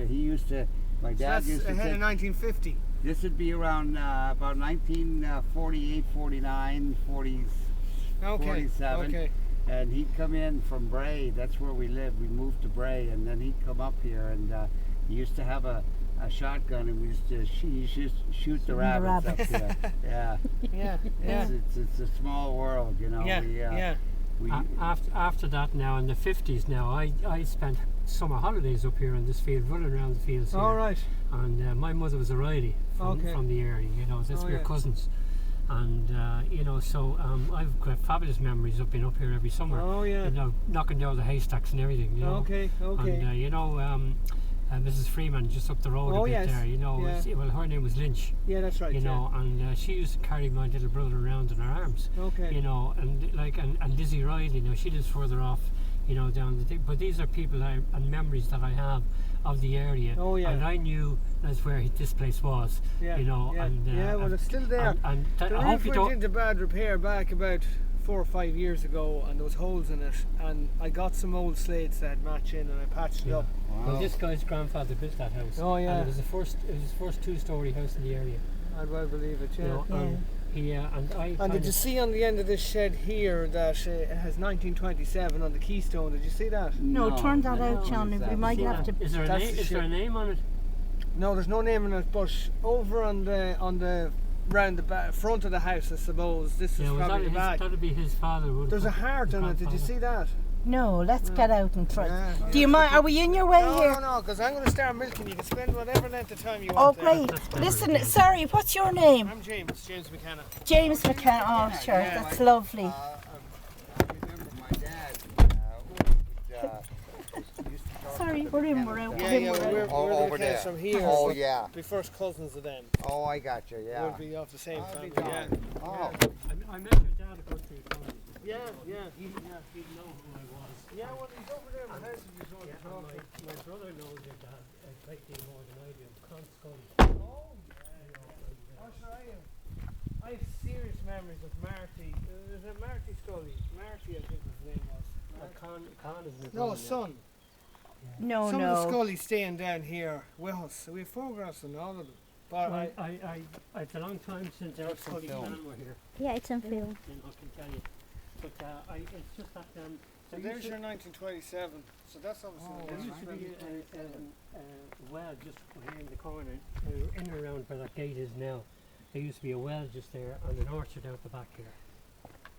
He used to, my dad That's used to ahead of 1950. this would be around about 1948, 49, 40, Okay. 47. Okay. And he'd come in from Bray. That's where we lived. We moved to Bray, and then he'd come up here, and he used to have a shotgun, and we used to shoot the rabbits up here. Yeah. Yeah. Yeah. It's a small world, you know. Yeah. After that, now in the 50s, now I spent summer holidays up here in this field, running around the fields here. All right. And my mother was a Riley from the area, you know, that's we're cousins. And you know, so I've got fabulous memories of being up here every summer. Oh yeah. You know, knocking down the haystacks and everything. You know. Okay. And you know, Mrs. Freeman just up the road a bit there. You know, well, her name was Lynch. Yeah, that's right. You know, and she used to carry my little brother around in her arms. Okay. You know, and like and Lizzie Riley. You know, she lives further off. You know, down the but these are people and memories that I have of the area. Oh yeah. And I knew that's where this place was. Yeah. You know, and well, it's still there. And the I hope roof you went don't. into bad repair back about 4 or 5 years ago, and there was holes in it. And I got some old slates that match in, and I patched it up. Wow. Well, this guy's grandfather built that house. Oh yeah. And it was his first two-story house in the area. I'd well believe it. Yeah. You know, And did you see on the end of this shed here that it has 1927 on the keystone? Did you see that? No, turn that out, Johnny. We might have to. Is there a name on it? No, there's no name on it. But over on the round the back, front of the house, I suppose this is probably the back. That'd be his father. There's a heart on it. Did you see that? No, let's get out and try. Yeah. Do you mind? Are we in your way here? No, because I'm going to start milking. You can spend whatever length of time you Oh, want. great. Listen, sorry, what's your name? I'm James McKenna. James McKenna. Oh, sure, that's lovely. I remember my dad. Used to talk Sorry, we're in, we're out. We're over there. from here. Oh, so yeah. Be first cousins of them. Oh, I got you. Yeah. We'll be off the same family. Yeah. Oh. I met your dad a good 3 times. Yeah. He didn't know who I was. Yeah, well, he's over there in the house if you want to talk to him. My brother knows your dad a great deal more than I do. Con Scully. Oh, yeah. Oh, sure, I have serious memories of Marty. There's a Marty Scully. Marty, I think his name was. Con is his No, name, son. No, Some of the no. Scullies staying down here with us. We have photographs on all of them. But it's a long time since our Scully clan were here. Yeah, it's on film. You know, I can tell you. But it's just that so there's your 1927. So that's obviously. there used to be a well just here in the corner, in and around where that gate is now. There used to be a well just there and an orchard out the back here.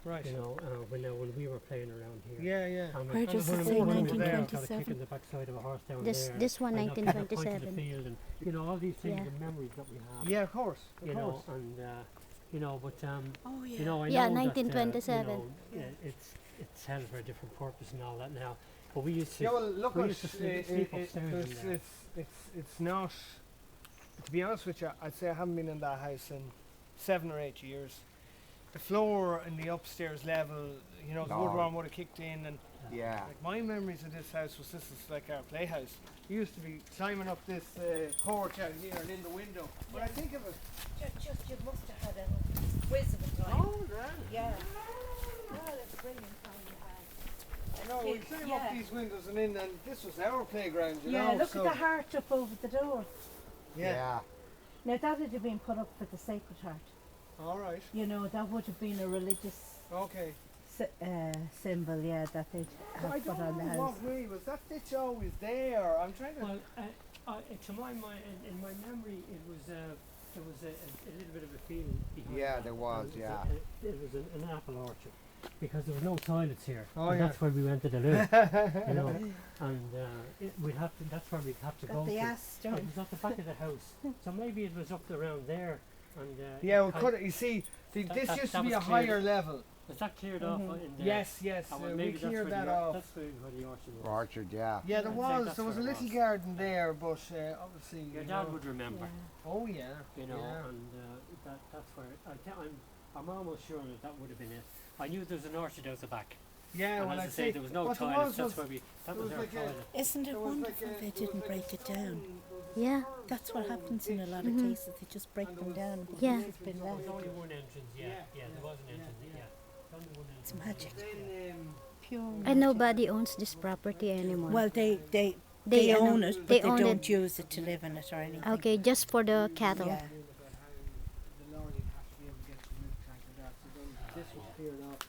Right. You know, when we were playing around here. Yeah. And Where does one it of say them got a 1927? kick in the backside of a horse down This there. this one And up to the point of the 1927. field and you know all these things Yeah. and memories that we have. Yeah, of course. You know, and you know, but Oh, yeah. you know, I Yeah, know 1927. that, you know, it's held for a different purpose and all that now. But we used to. Yeah, well, look, we at used to sleep upstairs in there. it's not. To be honest with you, I'd say I haven't been in that house in 7 or 8 years. The floor in the upstairs level, you know, the woodworm would have kicked in, and Yeah. like my memories of this house was this is like our playhouse. We used to be climbing up this porch out here and in the window. But I think of it. Just you must have had a whiz of a time. Oh, right. Yeah. Well, it's brilliant time you had. I know, we climb up these windows and in, and this was our playground, you Yeah, know. look so at the heart up over the door. Yeah. Now that would have been put up for the Sacred Heart. All right. You know, that would have been a religious Okay. symbol, yeah, that they'd So I have put don't on the know house. what way was that ditch always there. I'm trying to. Well, to my mind, in my memory, it was there was a little bit of a field behind. Yeah, that. there was, yeah. It was an apple orchard because there was no toilets here. Oh, and yeah. that's where we went to the loo. You know, and we'd have to. That's where we'd have to go. Got the to. ass It done. was at the back of the house, so maybe it was up around there. And Yeah, well, you see, this that- used to that be a was cleared. higher level. was that cleared off in there? Yes, Oh, well, we maybe that's cleared where that the off. That's where the orchard was. Orchard, yeah. Yeah, there I'd say was. that's There was a where it little was. garden there, but obviously. Your you dad know- would remember. Oh yeah. You know, Yeah. and that's where I'm almost sure that would have been it. I knew there was an orchard out the back, Yeah, and well, as I I'd say, there was no what there toilets. was That's where that was was our like a- toilet. Isn't it there was like wonderful a- they there was didn't like a break it down? stone- there was a Yeah. stone That's what happens in a lot of Mhm. cases. They just break them down. because Yeah. It's been There was left. only one entrance. Yeah, there was an entrance. Yeah, only one entrance. It's magic. Then, Pure. And nobody owns this property anymore. Well, they They They own own it, it, they but they own don't it. use it to live in it or anything. Okay, just for the cattle. Yeah. About how the lorry has to be able to get to the milk tank and that. So then this was cleared off.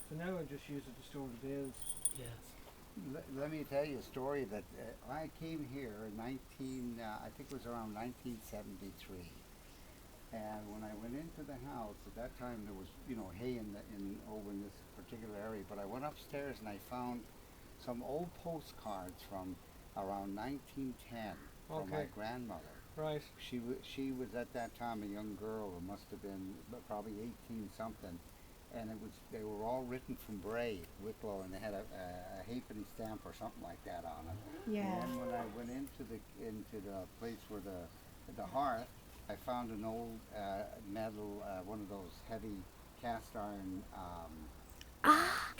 So now I just use it to store the bales. Yeah. Let me tell you a story that I came here in I think it was around 1973. And when I went into the house, at that time there was, hay over in this particular area. But I went upstairs and I found some old postcards from around 1910 from my Okay. grandmother. Right. She was at that time a young girl who must have been probably 18 something, and they were all written from Bray, Wicklow, and they had a halfpenny stamp or something like that on it. Yeah. And then when I went into the place where the hearth, I found an old metal, one of those heavy cast iron.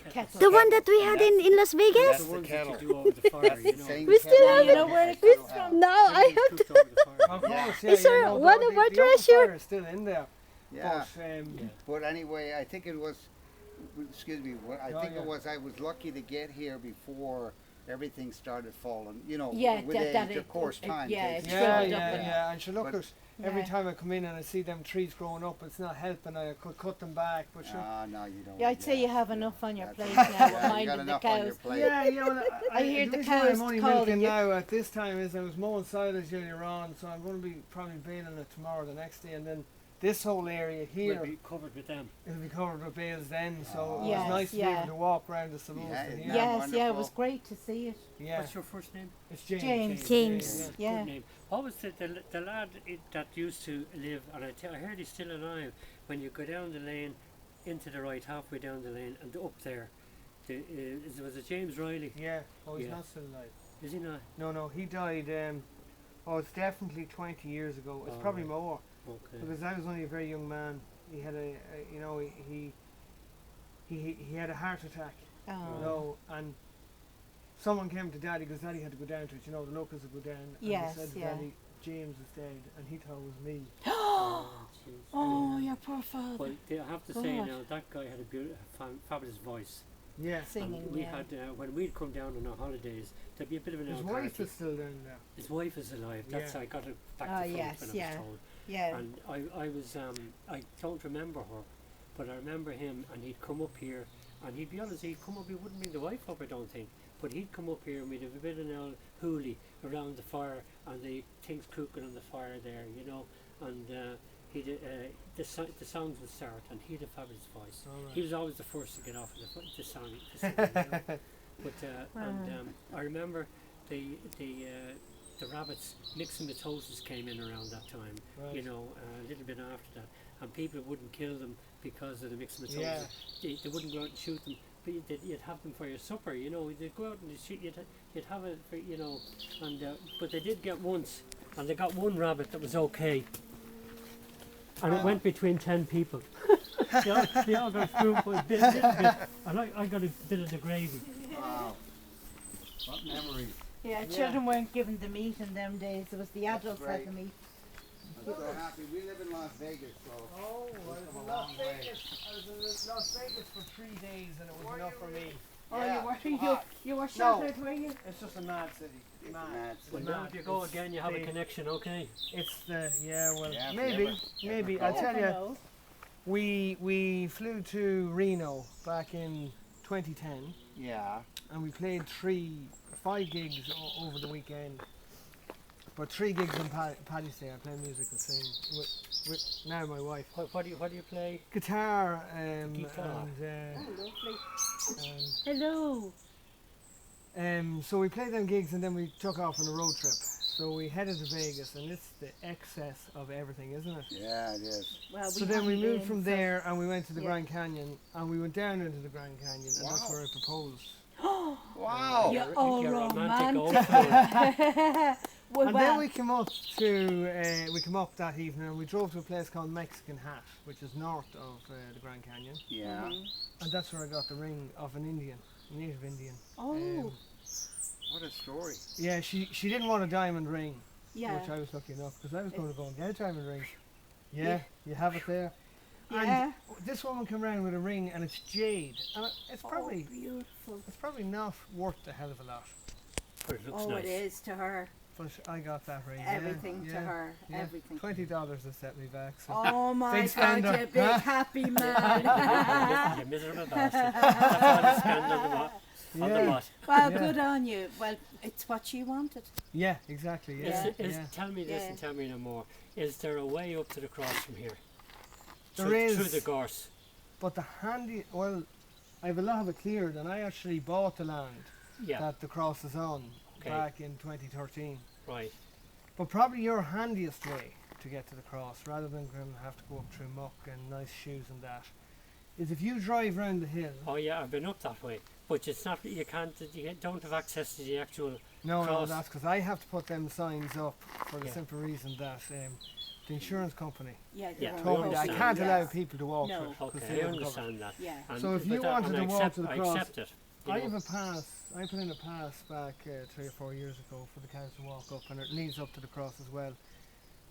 Kettle. The one that we had in Las That's Vegas? the the ones kettle. that you do over the fire, you know. Same We still kettle have that it. we Where it still comes have. from? No, I Everything's have to. cooked over the fire. Of Yeah. course, yeah. Is there no, what the a oven treasure? fire is still in there. Yeah. But, Yeah. But anyway, I think it was. Excuse me. I Oh, think yeah. it was. I was lucky to get here before everything started falling. Yeah, with that age, it- of course, it- time yeah, takes it's its yeah, filled toll. up yeah, with- yeah. And sure, look, But- every Yeah. time I come in and I see them trees growing up, it's not helping. I could cut them back, but sure. No, you don't. Yeah, I'd say you have enough on your that's plate it. now, Yeah, you got minding the enough on your cows. plate. Yeah, I hear the reason why cows I'm only calling milking you. now at this time is I was mowing silage earlier on, so I'm going to be probably baling it tomorrow, the next day, and then this whole area here We'll be covered with them. it'll be covered with bales then. So Oh. it was Yes, nice to be yeah. able to walk around the saloons Yeah, and isn't here. that Yes, yeah, it wonderful? was great to see it. Yeah, What's your first name? it's James. James. Yeah. Good name. What was the lad that used to live, and I heard he's still alive, when you go down the lane, into the right, halfway down the lane, and up there, was it James Riley? Yeah. Oh, he's Yeah. not still alive. Is he not? No, he died. It's definitely 20 years ago. It's Oh, probably right. more. Okay. Because I was only a very young man. He had he had a heart attack, Oh. and someone came to Daddy because Daddy had to go down to it. The locals would go down. And Yes, they said to yeah. Daddy, James is dead, and he thought it was me. Oh, jeez. Oh, your poor father. Well, I have to say God. now, that guy had a beautiful, fabulous voice. Yeah. Singing, And we yeah. had, when we'd come down on our holidays, there'd be a bit of an His old wife party. is still down there. His wife is alive. That's Yeah. I got it back Ah, to front yes, when I yeah. was told. Yeah. And I was I don't remember her, but I remember him, and he'd come up here, and he'd be honest, he'd come up, he wouldn't bring the wife up, I don't think, but he'd come up here and we'd have a bit of an old hoolie around the fire, and the things cooking on the fire there, and the songs would start, and he had a fabulous voice. All He was always the first to get off of the song. To sing, But I remember the rabbits mixing with toasts came in around that time. Right. A little bit after that, and people wouldn't kill them because of the mixing with Yeah. toasts. They wouldn't go out and shoot them, but you'd have them for your supper. They'd go out and they'd shoot. You'd have it for and but they did get once, and they got one rabbit that was okay. And it went between 10 people. they all got a spoonful, bit, and I got a bit of the gravy. Wow. What memories. Yeah, Yeah. children weren't given the meat in them days. It was the adults right. had the meat. I'm so happy. We live in Las Vegas, so. Oh, We've I was come in a long Las way. Vegas. I was in Las Vegas for 3 days, and it was enough for me. Oh, Yeah, you were too hot. you were shot No. out, were you? It's just a mad city. It's Mad. mad Well, city. now if you go It's again, you have a the- connection, okay? It's the well, Yeah, if you maybe, ever I'll go. tell Never you. know. We flew to Reno back in 2010, Yeah. and we played 5 gigs over the weekend. But 3 gigs on Paddy's Day. I play music and sing with now my wife. What do you play? Guitar, Guitar. Oh, lovely. and Hello. so we played them gigs, and then we took off on a road trip. So we headed to Vegas, and it's the excess of everything, isn't it? Yeah, it is. Well, So then we haven't moved been, from so- there, and we went to the Yeah. Grand Canyon, and we went down into the Grand Canyon, and that's Wow. where I proposed. Wow. You're all You're romantic. old fool. Well, And well, then we came up that evening, and we drove to a place called Mexican Hat, which is north of the Grand Canyon, Yeah. and that's where I got the ring of an Indian, a native Indian. oh, What a story. Yeah, she didn't want a diamond ring, yeah. which I was lucky enough, because I was going to go and get a diamond ring. Yeah, you have it there. Yeah. And this woman came around with a ring, and it's jade, and it's Oh, probably beautiful. it's probably not worth a hell of a lot. but it looks Oh, nice. it is to her. But I got that right. Everything to her. Yeah. Everything. $20 to set me back. So. Oh my Big God, spender. you big happy man. You miserable bastard. That's all you spend on the what? On the Yeah. what? Well, Yeah. good on you. Well, it's what she wanted. Yeah, exactly. Yeah. Tell me this Yeah. and tell me no more. Is there a way up to the cross from here? There Through is. the gorse. But the handy, well, I have a lot of it cleared, and I actually bought the land Yeah, that the cross is on Okay. back in 2013. right. But probably your handiest way to get to the cross, rather than going to have to go up through muck and nice shoes and that, is if you drive round the hill. Oh yeah, I've been up that way. But it's not, you don't have access to the actual, No, cross. that's because I have to put them signs up for the Yeah. simple reason that the insurance company Yeah, Yeah, they we told me won't that I understand. can't allow Yes. people to walk No. through it. 'cause okay, they I wouldn't cover it. understand that. Yeah. And So if but you that- wanted and to I walk accept, to the I cross- accept it. you I know. have a pass. I put in a pass back 3 or 4 years ago for the cows to walk up, and it leads up to the cross as well.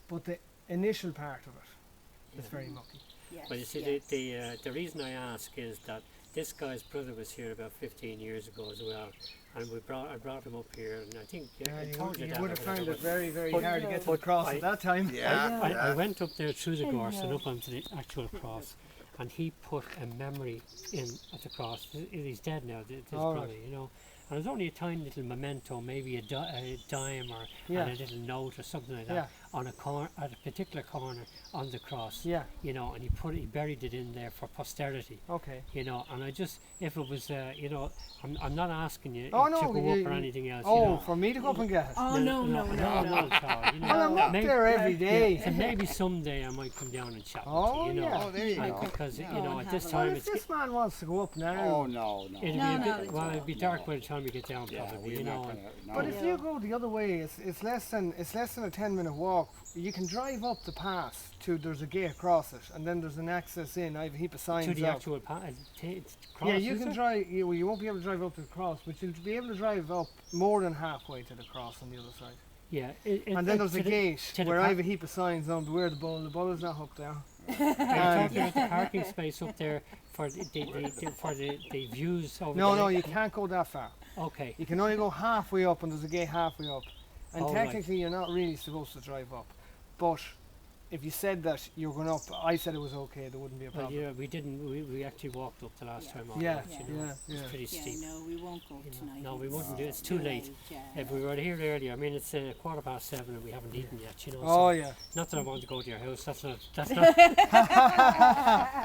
But the initial part of it is Yeah. very mucky. Yes, Well, you see, yes. the reason I ask is that this guy's brother was here about 15 years ago as well, and I brought him up here, and I think I You told would, you you that. would or have found whatever, it very, very But- hard to get to the but cross I- at that time. I went up there through the gorse and up onto the actual cross, and he put a memory in at the cross. He's dead now, this All brother, right. you know. And it was only a tiny little memento, maybe a dime or Yeah. and a little note or something like that, Yeah. on a corner, at a particular corner on the cross. Yeah. You know, and he buried it in there for posterity. Okay. You know, and I just, if it was, you know, I'm not asking you Oh, to no, go up you- or anything else. Oh, you know. for me to go up and get it. Oh, no, no, no, not no. at all, you know. Well, I'm up Maybe- there every day. and maybe someday I might come down and chat Oh, with you, you know. yeah. Oh, there you go. Because, Yeah. you know, Go at and this have a Well, time if it's this man wants to go up now. Oh no, no. it'll be No, a no, bit, it's well, it'll be dark no. by the time we get down, Yeah, probably, we're you not know. gonna. No. But if you go the other way, it's less than a 10-minute walk. You can drive up the pass to, there's a gate across it, and then there's an access in. I have a heap of signs To the up. actual cross, Yeah, you is can it? drive. You won't be able to drive up to the cross, but you'll be able to drive up more than halfway to the cross on the other side. Yeah. And then there's a gate to the where I par- have a heap of signs on beware the bull. The bull is not up there. Are you talking about the parking space up there for the views over No, there? no, you can't go that far. Okay. You can only go halfway up, and there's a gate halfway up. And Oh, right. technically, you're not really supposed to drive up. But if you said that you're going up, I said it was okay. There wouldn't be a Well, problem. yeah, we didn't. We actually walked up the last time. all Yeah, right, you know. yeah. It's pretty Yeah, steep. no, we won't go You know, tonight. no, we wouldn't do it. It's too late. If we were here earlier, I mean, it's 7:15 and we haven't eaten yet, you know. Oh so yeah. not that I want to go to your house. That's not.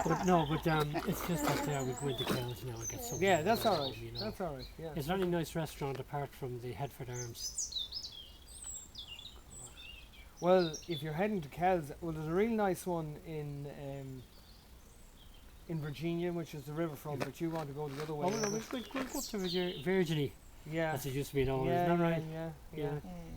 But no, but it's just that we go into Cavan now and get something. Yeah, that's at all home, right. you know. That's all right. Yeah. Is there any nice restaurant apart from the Headford Arms? Well, if you're heading to Kells, well, there's a really nice one in Virginia, which is the riverfront, but you want to go the other way. Oh, no, we'll go up to Virginie, yeah. as it used to be known. Yeah, Isn't that right? Yeah. Yeah. Yeah.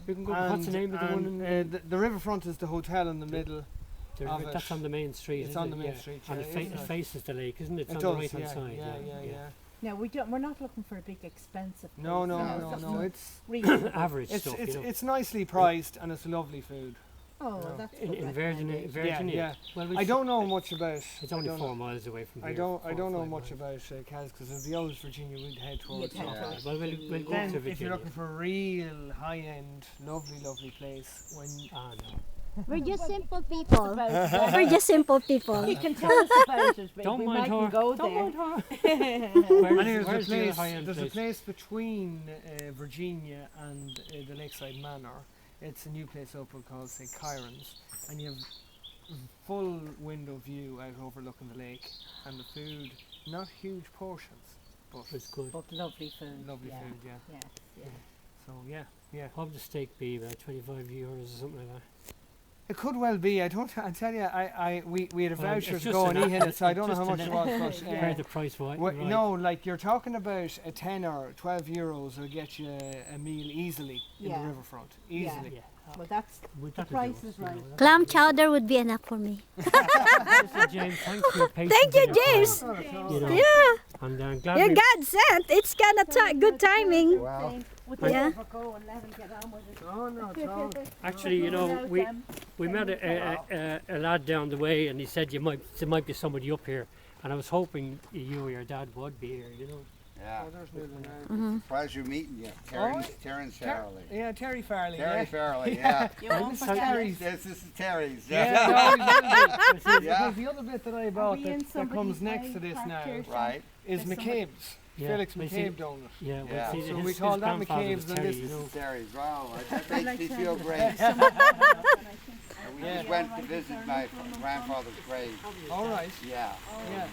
We can go. What's the name of the one? In the riverfront is the hotel in the middle. of it. that's on the main street. It's isn't on it? the main Yeah. street, And yeah, it isn't it? faces the lake, isn't it? It's It on does, the right hand yeah, side. yeah. No, we're not looking for a big expensive No, place. no, No, no, something no. It's reasonable. Average it's stuff, it's you know. it's nicely priced and it's lovely food. Oh, No. that's In, good in Virginia, recommendation. Yeah. Well, I don't know much about. It's I only don't 4 miles away from here. I don't 4 or know 5 much miles. about Kells because if the old Virginia, we'd head towards. You'd head that. towards Well, we'll go Then, to if you're Virginia. looking for a real high-end, lovely place, when Ah, no. We're just simple people. About that. We're just simple people. You can tell us about it, but Don't we mind her. mightn't go Don't there. mind her. and there's Where's the high-end there's a place? place between Virginia and the Lakeside Manor. It's a new place open called St. Kyron's, and you have full window view out overlooking the lake, and the food, not huge portions, but It's good. But lovely food. lovely yeah. food, yeah. Yeah, yeah. So yeah. What would the steak be? About €25 or something like that. It could well be. I tell you, we had a Well, voucher it's to just go and an eat in it, so I don't know just how much an it was. But, Compare the price, right? Well, no, like you're talking about a €10, €12 will get you a meal easily in Yeah. the riverfront. Yeah. Easily. Yeah. Well, that's Would the that do price it, is you know, right. that- Clam chowder would be enough for me. Listen, James, thanks for your patience. Thank you, and your James. time, Not at all. You know, Yeah, and I'm glad you're we, God sent. It's kind of good timing. Wow. Would Yeah. they ever go and let him get on with it? Oh, no, at all. actually, you know, Without we them. we met a lad down the way, and he said there might be somebody up here, and I was hoping you or your dad would be here. You know. Yeah. Oh, there's Newland now. Mhm. Pleasure meeting you. Terence Farrelly. Yeah, Terry Farley. Terry yeah. Farrelly, yeah. You won't This is forget it. Terry's. This is Terry's. Yeah, no, it will be. Yeah. Because the other bit that I bought we in that comes somebody's next to way this parked now here? Right. is There's somebody- McCabe's. Yeah, Felix we see- McCabe down it. Yeah, Yeah. see, So his, we his call that grandfather McCabe's was and Terry, this you is know. Terry's. Wow, that I'd makes like me to feel have great. somebody- and I think- We just went to visit my grandfather's grave. All right. Yeah. Yeah.